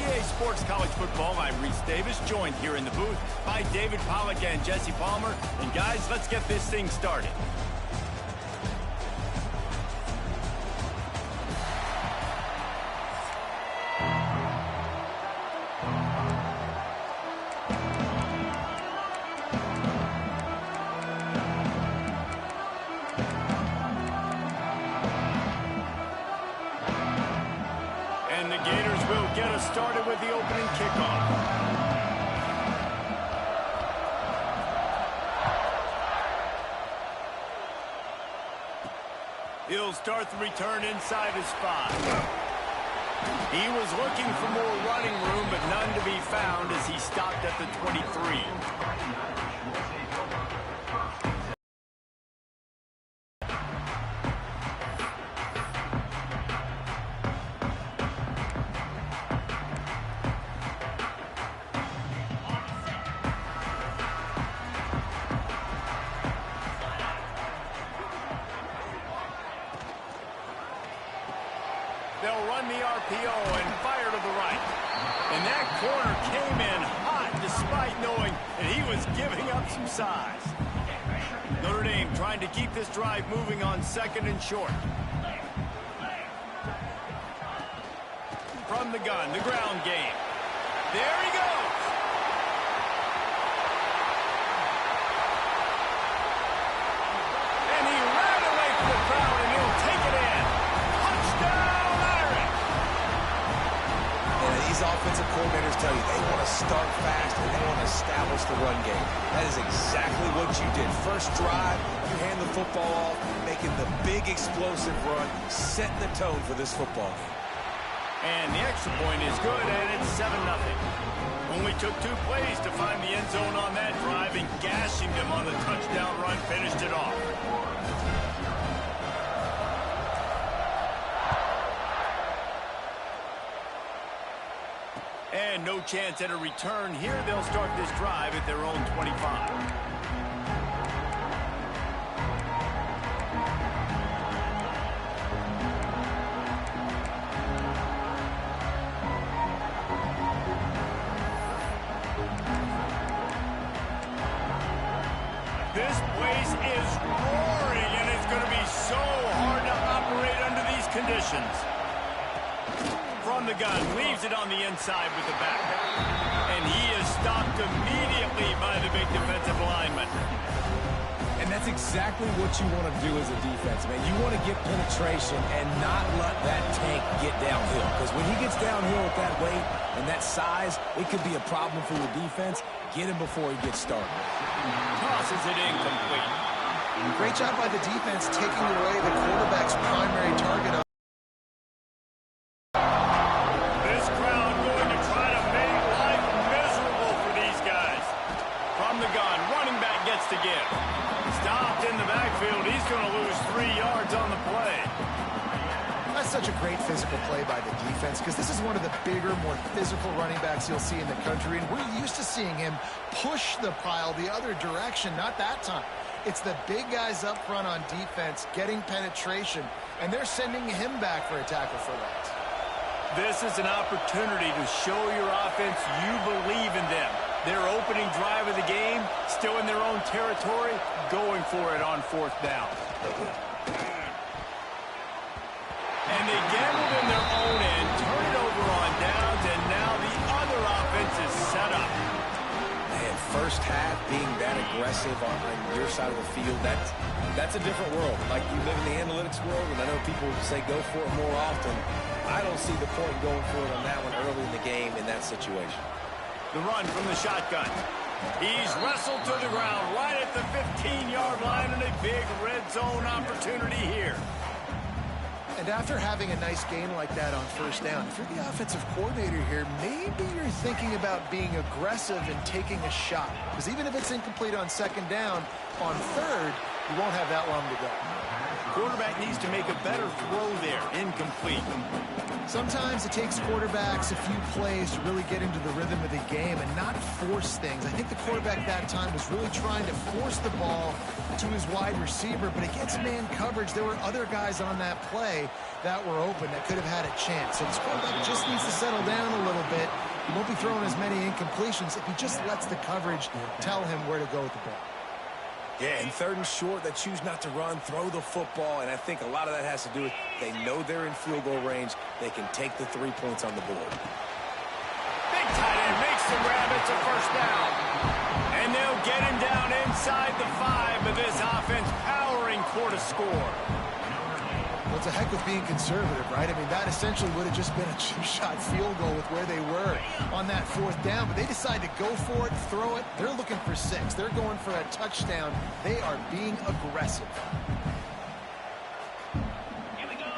EA Sports College Football. I'm Reese Davis, joined here in the booth by David Pollack and Jesse Palmer. And guys, let's get this thing started. And the Gators will get us started with the opening kickoff. He'll start the return inside his 5. He was looking for more running room, but none to be found as he stopped at the 23. They'll run the RPO and fire to the right. And that corner came in hot despite knowing that he was giving up some size. Notre Dame trying to keep this drive moving on 2nd and short. From the gun, the ground game. There he goes. And he ran away from the crowd, and he'll take it in. Touchdown, Irish! Yeah, these offensive coordinators tell you they want to start fast and they want to establish the run game. That is exactly what you did. First drive, you hand the football off, making the big explosive run, setting the tone for this football game. And the extra point is good, and it's 7-0. Only took 2 plays to find the end zone on that drive, and gashing them on the touchdown run finished it off. And no chance at a return here. They'll start this drive at their own 25. This place is roaring, and it's going to be so hard to operate under these conditions. From the gun, leaves it on the inside with the back. And he is stopped immediately by the big defensive lineman. And that's exactly what you want to do as a defense, man. You want to get penetration and not let that tank get downhill. Because when he gets downhill with that weight and that size, it could be a problem for your defense. Get him before he gets started. Tosses it incomplete. Great job by the defense taking away the quarterback's primary target. This crowd going to try to make life miserable for these guys. From the gun, running back gets to give. Stopped in the backfield. He's going to lose 3 yards on the play. That's such a great physical play by the defense because this is one of the bigger, more physical running backs you'll see in the country, and we're used to seeing him push the pile the other direction. Not that time. It's the big guys up front on defense getting penetration, and they're sending him back for a tackle for loss. This is an opportunity to show your offense you believe in them. Their opening drive of the game, still in their own territory, going for it on 4th down. And they gambled in their own end, turn it over on downs, and now the other offense is set up. Man, first half being that aggressive on your side of the field, that's a different world. Like, you live in the analytics world, and I know people say go for it more often. I don't see the point going for it on that one early in the game in that situation. The run from the shotgun. He's wrestled to the ground right at the 15-yard line, and a big red zone opportunity here. And after having a nice game like that on 1st down, if you're the offensive coordinator here, maybe you're thinking about being aggressive and taking a shot. Because even if it's incomplete on 2nd down, on 3rd, you won't have that long to go. Quarterback needs to make a better throw there. Incomplete. Sometimes it takes quarterbacks a few plays to really get into the rhythm of the game and not force things. I think the quarterback that time was really trying to force the ball to his wide receiver, but against man coverage, there were other guys on that play that were open that could have had a chance. So this quarterback just needs to settle down a little bit won't be throwing as many incompletions if he just lets the coverage tell him where to go with the ball. Yeah, in 3rd and short, they choose not to run, throw the football, and I think a lot of that has to do with they know they're in field goal range. They can take the 3 points on the board. Big tight end makes the grab. It's a first down. And they'll get him down inside the 5, but this offense powering for to score. Well, it's a heck of being conservative, right? I mean, that essentially would have just been a cheap-shot field goal with where they were on that 4th down. But they decide to go for it, throw it. They're looking for 6. They're going for a touchdown. They are being aggressive. Here we go.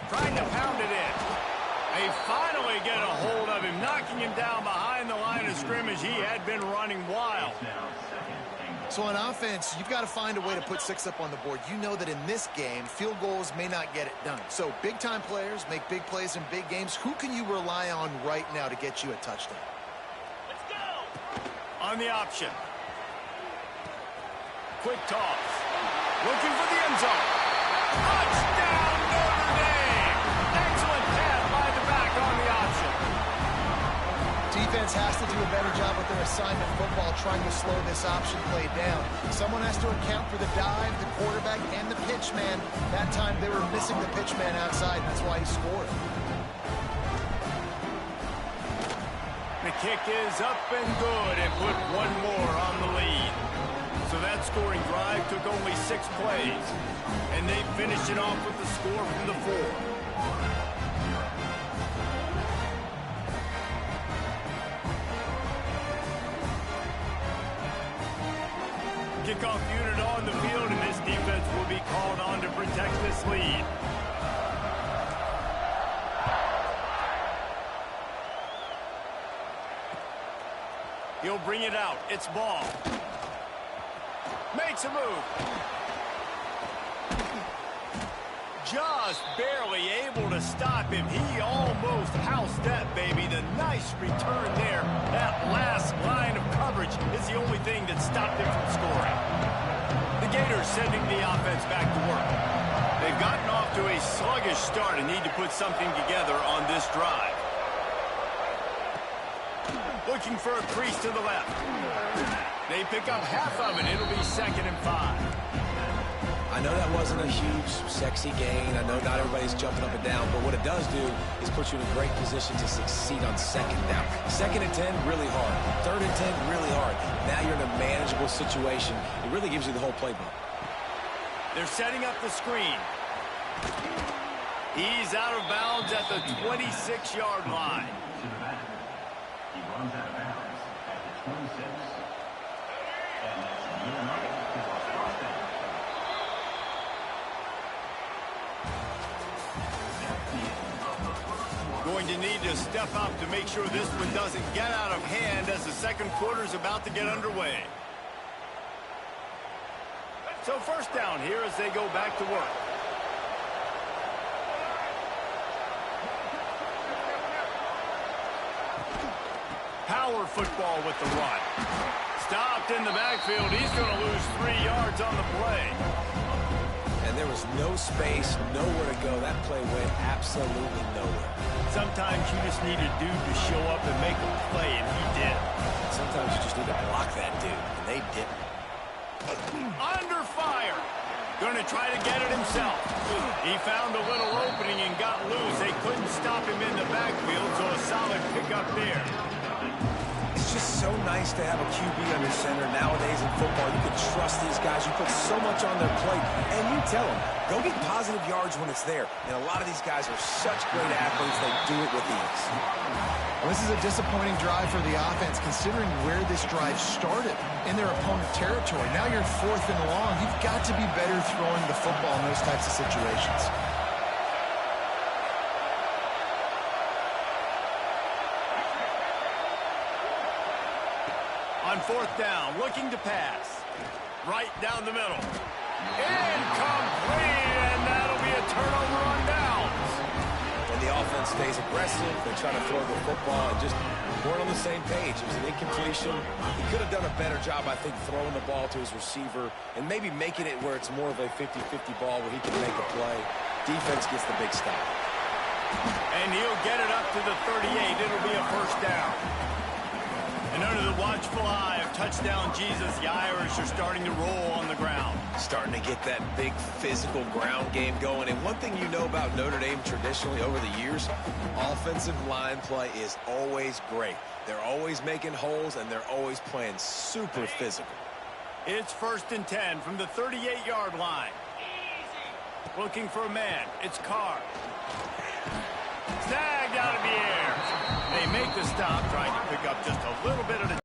Trying to pound it in. They finally get a hold of him, knocking him down behind the line of scrimmage. He had been running wild. So on offense, you've got to find a way to put 6 up on the board. You know that in this game, field goals may not get it done. So big-time players make big plays in big games. Who can you rely on right now to get you a touchdown? Let's go. On the option. Quick toss. Looking for the end zone. Touchdown, Notre Dame. Excellent pass by the back on the option. Defense has to do a better job with their assignment football, trying to slow this option play down. Someone has to account for the dive, the quarterback, and the pitch man. That time they were missing the pitch man outside, and that's why he scored. The kick is up and good and put one more on the lead. So that scoring drive took only 6 plays, and they finished it off with the score from the 4. Kickoff unit on the field, and this defense will be called on to protect this lead. He'll bring it out. It's ball. Makes a move. Just barely able to stop him. He almost housed that, baby. The nice return there. That last line of coverage is the only thing that stopped him from scoring. The Gators sending the offense back to work. They've gotten off to a sluggish start and need to put something together on this drive. Looking for a crease to the left. They pick up half of it. It'll be 2nd and 5. I know that wasn't a huge, sexy gain. I know not everybody's jumping up and down, but what it does do is put you in a great position to succeed on 2nd down. 2nd and 10, really hard. 3rd and 10, really hard. Now you're in a manageable situation. It really gives you the whole playbook. They're setting up the screen. He's out of bounds at the 26-yard line. He runs out of bounds at the 26. And that's going to need to step up to make sure this one doesn't get out of hand as the 2nd quarter is about to get underway. So 1st down here as they go back to work. Power football with the run. Stopped in the backfield. He's going to lose 3 yards on the play. And there was no space, nowhere to go. That play went absolutely nowhere. Sometimes you just need a dude to show up and make a play, and he did. Sometimes you just need to block that dude, and they didn't. Under fire. Going to try to get it himself. He found a little opening and got loose. They couldn't stop him in the backfield, so a solid pickup there. It's just so nice to have a QB under center nowadays in football. You can trust these guys. You put so much on their plate, and you tell them, go get positive yards when it's there. And a lot of these guys are such great athletes, they do it with ease. Well, this is a disappointing drive for the offense, considering where this drive started in their opponent territory. Now you're 4th and long. You've got to be better throwing the football in those types of situations. On 4th down, looking to pass. Right down the middle. Incomplete, and that'll be a turnover on downs. And the offense stays aggressive. They try to throw the football and just weren't on the same page. It was an incompletion. He could have done a better job, I think, throwing the ball to his receiver and maybe making it where it's more of a 50-50 ball where he can make a play. Defense gets the big stop. And he'll get it up to the 38 complete. It'll be a first down. And under the watchful eye of touchdown Jesus, the Irish are starting to roll on the ground. Starting to get that big physical ground game going. And one thing you know about Notre Dame traditionally over the years, offensive line play is always great. They're always making holes, and they're always playing super physical. It's 1st and 10 from the 38-yard line. Looking for a man. It's Carr. Snagged out of the air. They make the stop, trying to pick up just a little bit of the...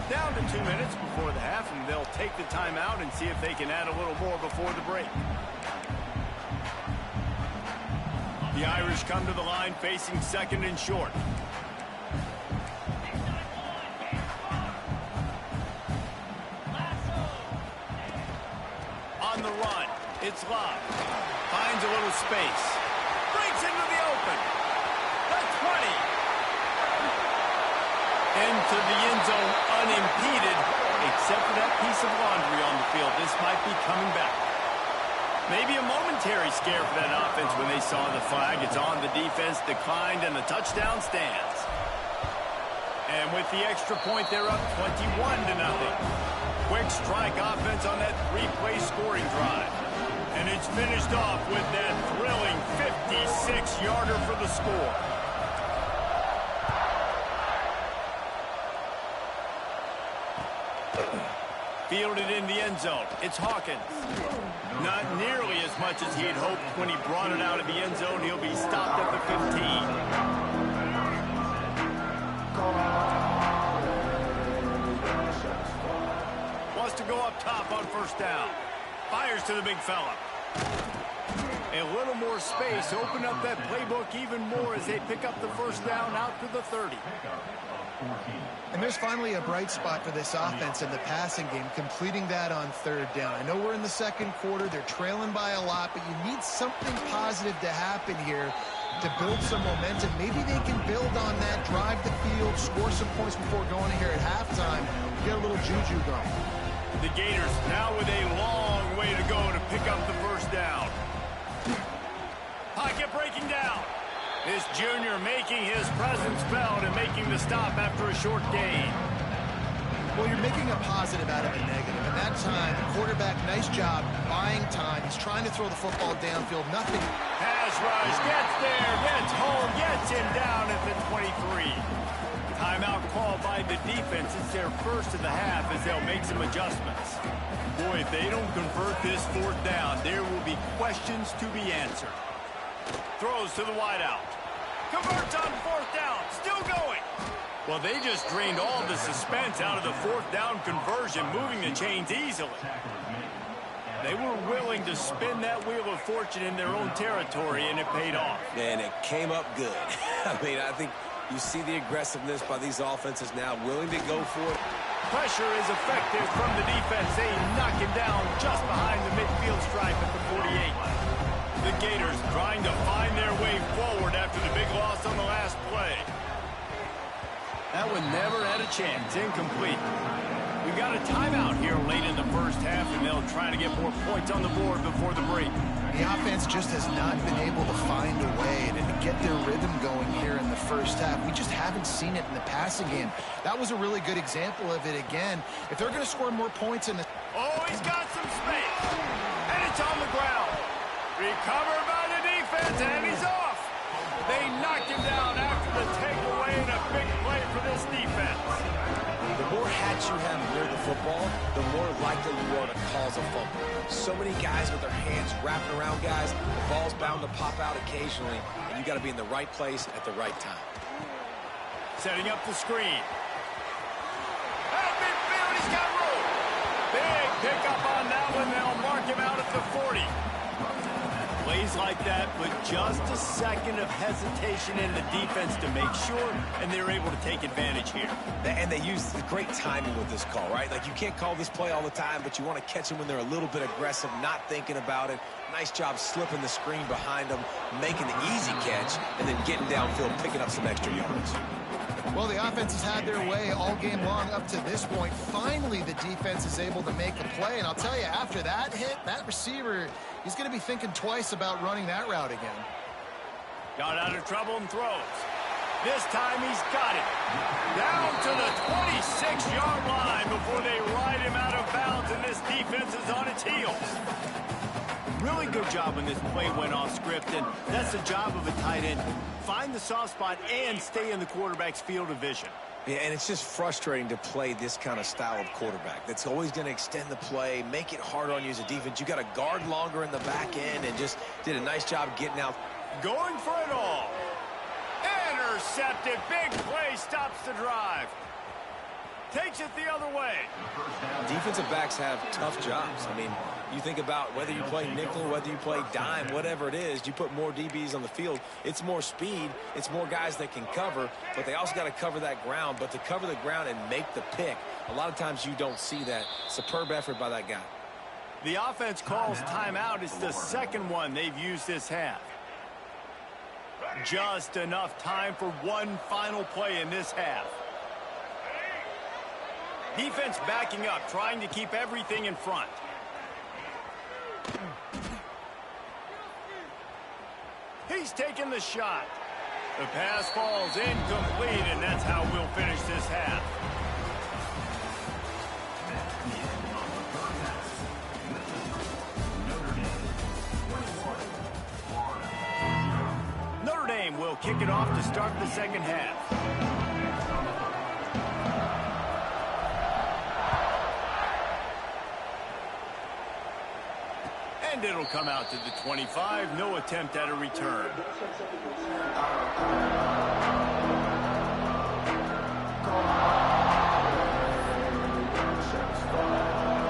Down to 2 minutes before the half, and they'll take the timeout and see if they can add a little more before the break. The Irish come to the line facing 2nd and short. On the run, it's Love. Finds a little space. Breaks into the open. The 20. Into the end zone unimpeded, except for that piece of laundry on the field. This might be coming back. Maybe a momentary scare for that offense when they saw the flag. It's on, the defense declined, and the touchdown stands. And with the extra point, they're up 21-0. Quick strike offense on that 3-play scoring drive. And it's finished off with that thrilling 56-yarder for the score. Fielded in the end zone. It's Hawkins. Not nearly as much as he had hoped when he brought it out of the end zone. He'll be stopped at the 15. Wants to go up top on 1st down. Fires to the big fella. A little more space. Open up that playbook even more as they pick up the 1st down out to the 30. And there's finally a bright spot for this offense in the passing game, completing that on 3rd down. I know we're in the 2nd quarter. They're trailing by a lot, but you need something positive to happen here to build some momentum. Maybe they can build on that, drive the field, score some points before going in here at halftime, get a little juju going. The Gators now with a long way to go to pick up the 1st down. Pocket breaking down. This junior making his presence felt and making the stop after a short gain. Well, you're making a positive out of a negative. And that time, the quarterback, nice job buying time. He's trying to throw the football downfield. Nothing. Pass rush, gets there, gets home, gets him down at the 23. Timeout called by the defense. It's their first of the half as they'll make some adjustments. Boy, if they don't convert this 4th down, there will be questions to be answered. Throws to the wideout. Converts on 4th down. Still going. Well, they just drained all the suspense out of the 4th down conversion, moving the chains easily. They were willing to spin that wheel of fortune in their own territory, and it paid off. And it came up good. I mean, I think you see the aggressiveness by these offenses now, willing to go for it. Pressure is effective from the defense. They knock him down just behind the midfield stripe at the 48. The Gators trying to find their way forward after the big loss on the last play. That one never had a chance. Incomplete. We've got a timeout here late in the 1st half, and they'll try to get more points on the board before the break. The offense just has not been able to find a way to get their rhythm going here in the 1st half. We just haven't seen it in the passing game. That was a really good example of it again. If they're going to score more points in the... Oh, he's got some space. And it's on the ground. Recovered by the defense, and he's off. They knocked him down after the takeaway, and a big play for this defense. The more hats you have near the football, the more likely you are to cause a fumble. So many guys with their hands wrapping around guys, the ball's bound to pop out occasionally, and you got to be in the right place at the right time. Setting up the screen. At midfield, he's got room. Big pickup on that one. They'll mark him out at the 40. Plays like that, but just a second of hesitation in the defense to make sure, and they're able to take advantage here. And they use the great timing with this call, right? Like, you can't call this play all the time, but you want to catch them when they're a little bit aggressive, not thinking about it. Nice job slipping the screen behind them, making the easy catch, and then getting downfield, picking up some extra yards. Well, the offense has had their way all game long up to this point. Finally, the defense is able to make a play. And I'll tell you, after that hit, that receiver, he's going to be thinking twice about running that route again. Got out of trouble and throws. This time he's got it. Down to the 26-yard line before they ride him out of bounds, and this defense is on its heels. Really good job when this play went off script, and that's the job of a tight end. Find the soft spot and stay in the quarterback's field of vision. Yeah, and it's just frustrating to play this kind of style of quarterback. That's always going to extend the play, make it harder on you as a defense. You got to guard longer in the back end, and just did a nice job getting out. Going for it all. Intercepted. Big play stops the drive. Takes it the other way. Defensive backs have tough jobs. I mean, you think about whether you play nickel, whether you play dime, whatever it is, you put more DBs on the field. It's more speed. It's more guys that can cover, but they also got to cover that ground. But to cover the ground and make the pick, a lot of times you don't see that. Superb effort by that guy. The offense calls timeout. It's the second one they've used this half. Just enough time for one final play in this half. Defense backing up, trying to keep everything in front. He's taking the shot. The pass falls incomplete, and that's how we'll finish this half. Notre Dame will kick it off to start the second half. And it'll come out to the 25. No attempt at a return.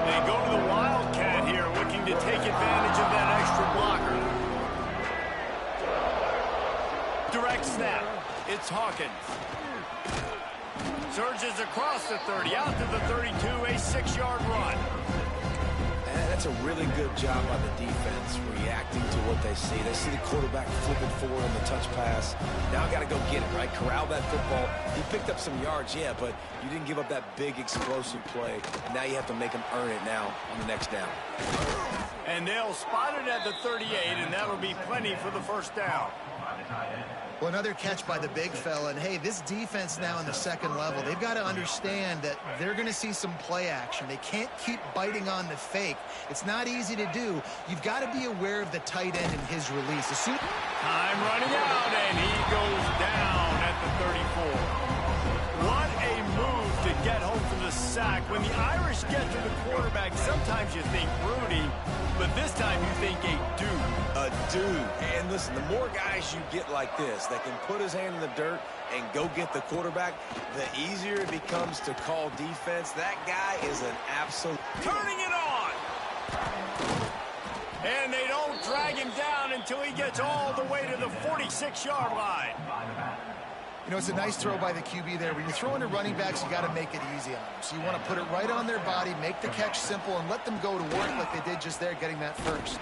They go to the Wildcat here, looking to take advantage of that extra blocker. Direct snap. It's Hawkins. Surges across the 30, out to the 32, a 6-yard run. That's a really good job by the defense, reacting to what they see. They see the quarterback flipping forward on the touch pass. Now got to go get it, right? Corral that football. He picked up some yards, yeah, but you didn't give up that big explosive play. Now you have to make him earn it now on the next down. And they'll spot it at the 38, and that'll be plenty for the first down. Well, another catch by the big fella. And, hey, this defense now in the second level, they've got to understand that they're going to see some play action. They can't keep biting on the fake. It's not easy to do. You've got to be aware of the tight end and his release. Time running out, and he goes down at the 34. What a move to get home from the sack. When the Irish get to the quarterback, sometimes you think Rudy, but this time you think a dude. A dude. And listen, the more guys you get like this that can put his hand in the dirt and go get the quarterback, the easier it becomes to call defense. That guy is an absolute... Turning it on! And they don't drag him down until he gets all the way to the 46-yard line. You know, it's a nice throw by the QB there. When you're throwing to running backs, you got to make it easy on them. So you want to put it right on their body, make the catch simple, and let them go to work like they did just there, getting that first.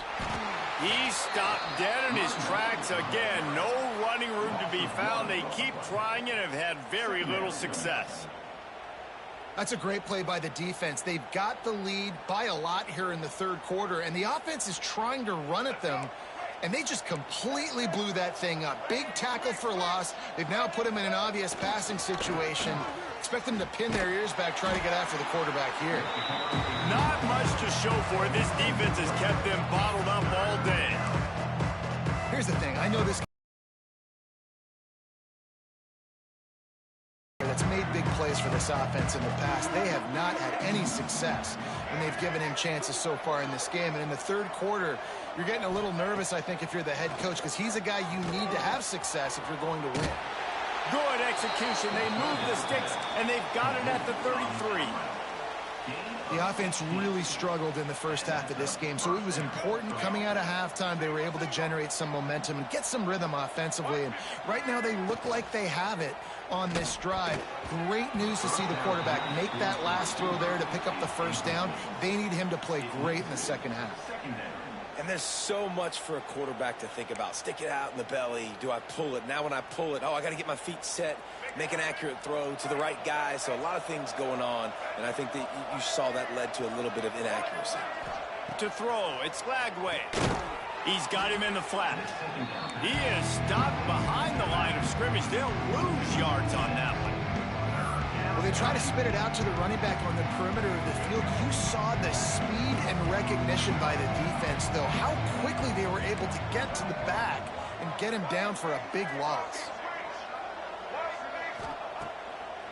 He stopped dead in his tracks again. No running room to be found. They keep trying and have had very little success. That's a great play by the defense. They've got the lead by a lot here in the third quarter, and the offense is trying to run at them, and they just completely blew that thing up. Big tackle for loss. They've now put him in an obvious passing situation. Expect them to pin their ears back, trying to get after the quarterback here. Not much to show for it. This defense has kept them bottled up all day. Here's the thing. I know this that's made big plays for this offense in the past. They have not had any success when they've given him chances so far in this game. And in the third quarter, you're getting a little nervous, I think, if you're the head coach, because he's a guy you need to have success if you're going to win. Good execution. They move the sticks, and they've got it at the 33. The offense really struggled in the first half of this game, so it was important coming out of halftime. They were able to generate some momentum and get some rhythm offensively, and right now they look like they have it on this drive. Great news to see the quarterback make that last throw there to pick up the first down. They need him to play great in the second half. And there's so much for a quarterback to think about. Stick it out in the belly. Do I pull it? Now when I pull it, oh, I got to get my feet set, make an accurate throw to the right guy. So a lot of things going on, and I think that you saw that led to a little bit of inaccuracy. To throw, it's Flagway. He's got him in the flat. He is stopped behind the line of scrimmage. They'll lose yards on that one. Well, they try to spit it out to the running back on the perimeter of the field. You saw the speed and recognition by the defense, though. How quickly they were able to get to the back and get him down for a big loss.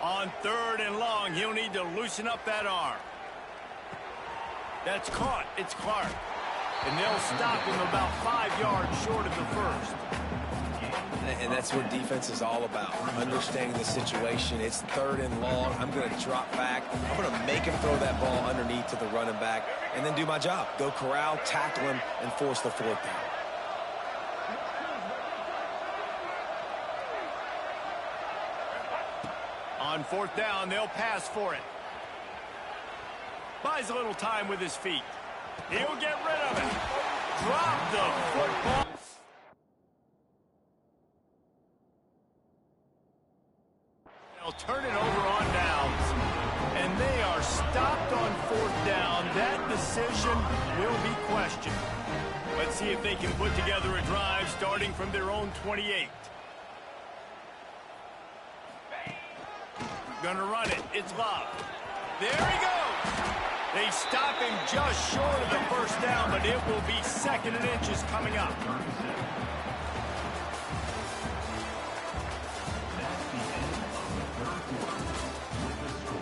On 3rd and long, he'll need to loosen up that arm. That's caught. It's Clark. And they'll stop him about 5 yards short of the first. And that's what defense is all about, understanding the situation. It's 3rd and long. I'm going to drop back. I'm going to make him throw that ball underneath to the running back and then do my job. Go corral, tackle him, and force the 4th down. On 4th down, they'll pass for it. Buys a little time with his feet. He'll get rid of it. Drop the football. They'll turn it over on downs. And they are stopped on 4th down. That decision will be questioned. Let's see if they can put together a drive starting from their own 28. Gonna run it. It's Love. There he goes. They stop him just short of the 1st down, but it will be 2nd and inches coming up.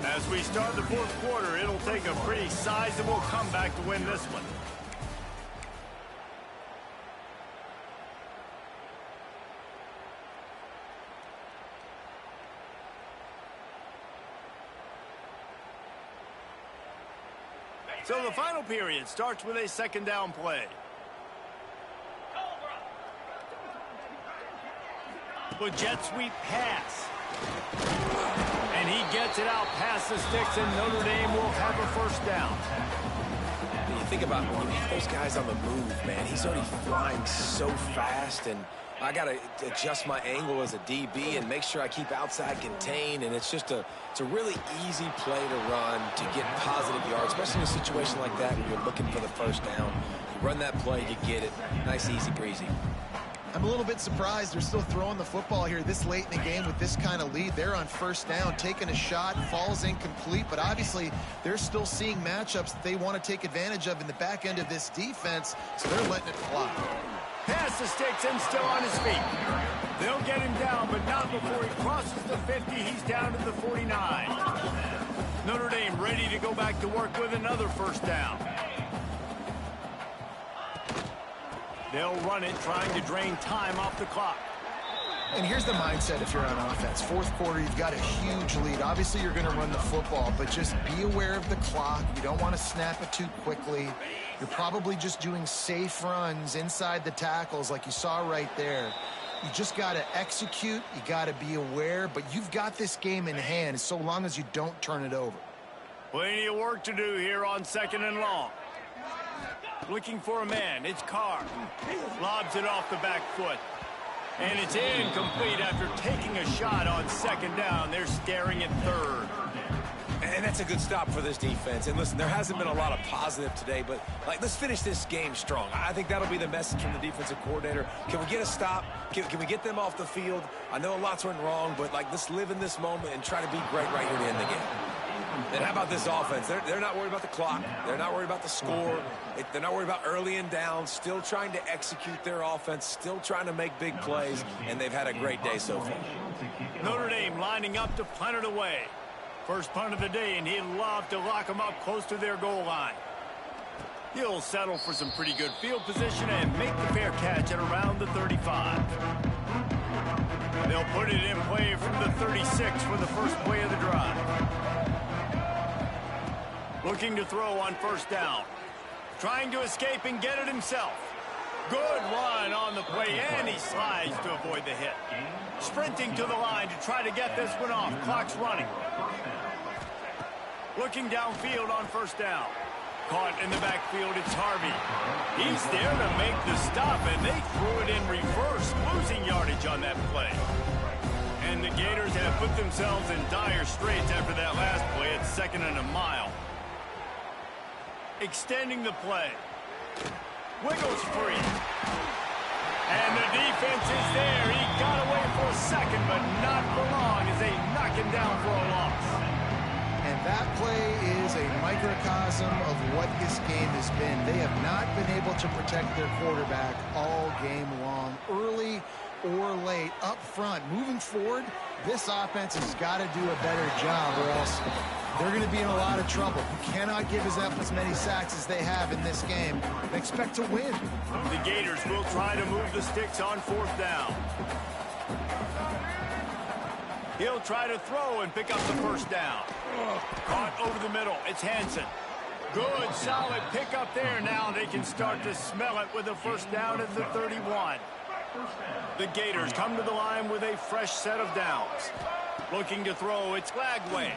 As we start the 4th quarter, it'll take a pretty sizable comeback to win this one. So the final period starts with a 2nd down play. The jet sweep pass. And he gets it out past the sticks, and Notre Dame will have a 1st down. You think about when you have those guys on the move, man, he's already flying so fast, and I got to adjust my angle as a DB and make sure I keep outside contained, and it's a really easy play to run to get positive yards, especially in a situation like that when you're looking for the 1st down. You run that play, you get it. Nice, easy breezy. I'm a little bit surprised they're still throwing the football here this late in the game with this kind of lead. They're on 1st down, taking a shot, falls incomplete, but obviously they're still seeing matchups that they want to take advantage of in the back end of this defense, so they're letting it fly. Past the sticks and still on his feet. They'll get him down, but not before he crosses the 50. He's down to the 49. Notre Dame ready to go back to work with another 1st down. They'll run it, trying to drain time off the clock. And here's the mindset if you're on offense. 4th quarter, you've got a huge lead. Obviously, you're going to run the football, but just be aware of the clock. You don't want to snap it too quickly. You're probably just doing safe runs inside the tackles like you saw right there. You just got to execute. You got to be aware, but you've got this game in hand so long as you don't turn it over. Plenty of work to do here on 2nd and long. Looking for a man. It's Carr. Lobs it off the back foot. And it's incomplete after taking a shot on 2nd down. They're staring at 3rd. And that's a good stop for this defense. And listen, there hasn't been a lot of positive today, but let's finish this game strong. I think that'll be the message from the defensive coordinator. Can we get a stop? Can we get them off the field? I know a lot's went wrong, but let's live in this moment and try to be great right here to end the game. And how about this offense? They're not worried about the clock. They're not worried about the score. They're not worried about early and down. Still trying to execute their offense. Still trying to make big plays. And they've had a great day so far. Notre Dame lining up to punt it away. First punt of the day, and he'd love to lock them up close to their goal line. He'll settle for some pretty good field position and make the fair catch at around the 35. They'll put it in play from the 36 for the first play of the drive. Looking to throw on 1st down. Trying to escape and get it himself. Good run on the play, and he slides to avoid the hit. Sprinting to the line to try to get this one off. Clock's running. Looking downfield on 1st down. Caught in the backfield, it's Harvey. He's there to make the stop, and they threw it in reverse, losing yardage on that play. And the Gators have put themselves in dire straits after that last play at 2nd and a mile. Extending the play. Wiggles free. And the defense is there. He got away for a second, but not for long as they knock him down for a loss. And that play is a microcosm of what this game has been. They have not been able to protect their quarterback all game long, early or late, up front. Moving forward, this offense has got to do a better job, or else they're going to be in a lot of trouble. You cannot give up as many sacks as they have in this game and expect to win. The Gators will try to move the sticks on 4th down. He'll try to throw and pick up the 1st down. Caught over the middle. It's Hansen. Good, solid pickup there. Now they can start to smell it with a 1st down at the 31. The Gators come to the line with a fresh set of downs. Looking to throw, it's Glagway.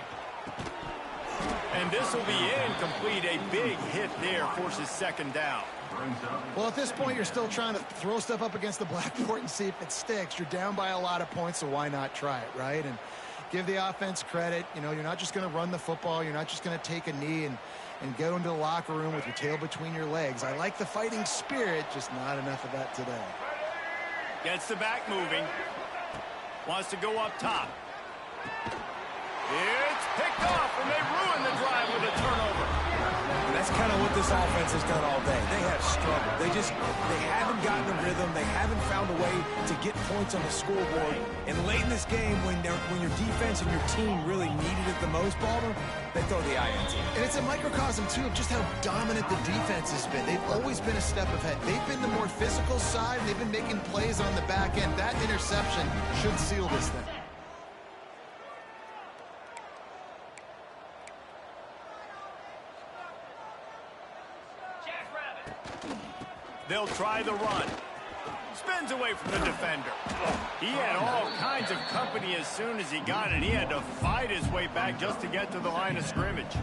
And this will be incomplete. A big hit there forces 2nd down. Well, at this point, you're still trying to throw stuff up against the blackboard and see if it sticks. You're down by a lot of points, so why not try it, right? And give the offense credit. You know, you're not just going to run the football. You're not just going to take a knee and go into the locker room with your tail between your legs. I like the fighting spirit, just not enough of that today. Gets the back moving. Wants to go up top. It's picked off, and they ruin the drive with a turnover. And that's kind of what this offense has done all day. They have struggled. They haven't gotten a rhythm. They haven't found a way to get points on the scoreboard. And late in this game, when your defense and your team really needed it the most, Balmer, they throw the INT. And it's a microcosm, too, of just how dominant the defense has been. They've always been a step ahead. They've been the more physical side. They've been making plays on the back end. That interception should seal this thing. They'll try the run. Spins away from the defender. He had all kinds of company as soon as he got it. He had to fight his way back just to get to the line of scrimmage.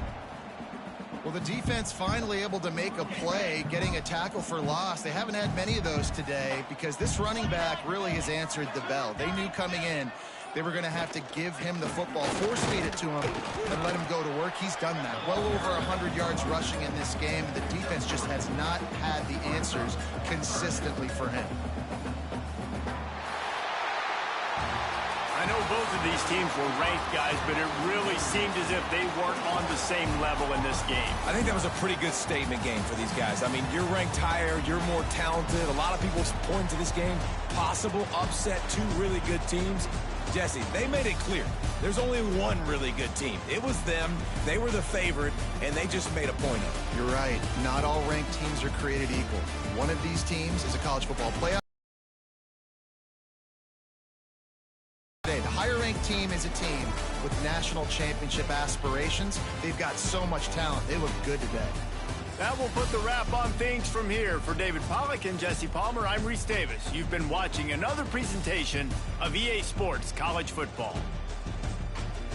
Well, the defense finally able to make a play, getting a tackle for loss. They haven't had many of those today because this running back really has answered the bell. They knew coming in they were going to have to give him the football, force-feed it to him, and let him go to work. He's done that. Well over 100 yards rushing in this game. The defense just has not had the answers consistently for him. I know both of these teams were ranked, guys, but it really seemed as if they weren't on the same level in this game. I think that was a pretty good statement game for these guys. I mean, you're ranked higher, you're more talented. A lot of people point to this game, possible upset, 2 really good teams. Jesse, they made it clear. There's only one really good team. It was them. They were the favorite, and they just made a point of it. You're right. Not all ranked teams are created equal. One of these teams is a college football playoff. The higher-ranked team is a team with national championship aspirations. They've got so much talent. They look good today. That will put the wrap on things from here. For David Pollack and Jesse Palmer, I'm Reese Davis. You've been watching another presentation of EA Sports College Football.